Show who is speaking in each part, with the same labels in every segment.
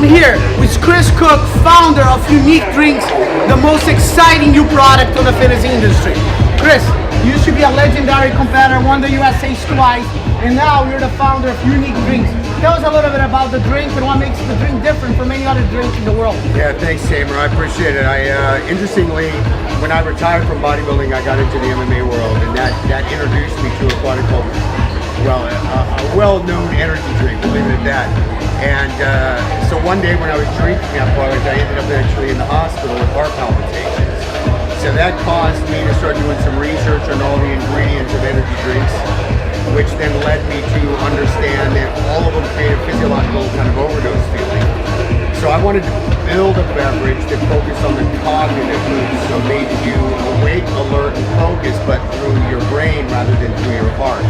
Speaker 1: I'm here with Chris Cook, founder of Unique Drinks, the most exciting new product on the fitness industry. Chris, you used to be a legendary competitor, won the USA's twice, and now you're the founder of Unique Drinks. Tell us a little bit about the drink and what makes the drink different from any other drink in the world.
Speaker 2: Yeah, thanks, Tamer. I appreciate it. Interestingly, when I retired from bodybuilding, I got into the MMA world, and that introduced me to a product called, well, a well-known energy drink, believe it at that. And so one day when I was drinking that product, I ended up actually in the hospital with heart palpitations. So that caused me to start doing some research on all the ingredients of energy drinks, which then led me to understand that all of them create a physiological kind of overdose feeling. So I wanted to build a beverage that focused on the cognitive moves, so made you awake, alert, and focused, but through your brain rather than through your heart.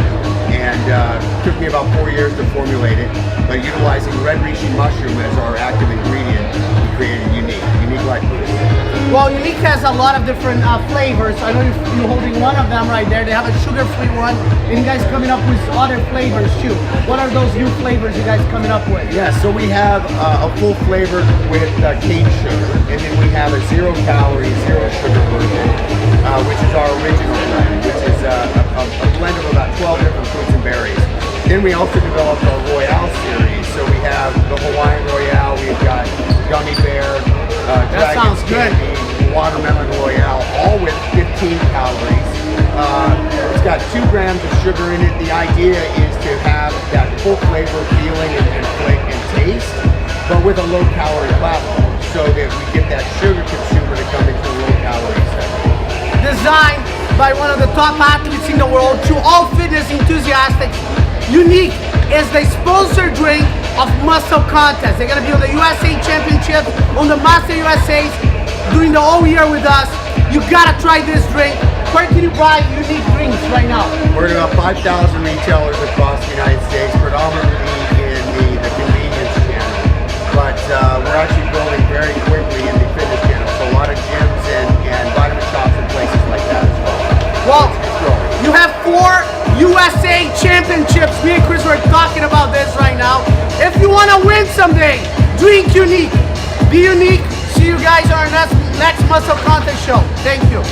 Speaker 2: And it took me about 4 years to formulate it, but utilizing red reishi mushroom as our active ingredient, we created Unique Life Boost.
Speaker 1: Well, Unique has a lot of different flavors. I know you're holding one of them right there. They have a sugar-free one, and you guys coming up with other flavors too. What are those new flavors you guys coming up with?
Speaker 2: Yeah, so we have a full flavor with cane sugar, and then we have a 0-calorie, 0-sugar version, which is our original blend, which is a blend of about 12 different fruits and berries. Then we also developed our Royale series. So we have the Hawaiian Royale, we've got Gummy Bear, Dragon Candy, Watermelon Royale, all with 15 calories. It's got 2 grams of sugar in it. The idea is to have that full flavor feeling and taste, but with a low-calorie platform, so that we get that sugar consumer to come into the low-calorie segment.
Speaker 1: Designed by one of the top athletes in the world, to all fitness enthusiasts, Unique is the sponsored drink of Muscle Contest. They're going to be on the USA Championship, on the Master USAs, doing the whole year with us. You got to try this drink. Where can you buy Unique drinks right now?
Speaker 2: We're at about 5,000 retailers across the United States, predominantly in the convenience channel. But we're actually building very quickly in the fitness channel. So a lot of gyms and vitamin shops and places like that as well.
Speaker 1: Well, you have 4 USA championships. Me and Chris were talking about this right now. If you want to win someday, drink Unique. Be unique. See you guys on our next Muscle Contest show. Thank you.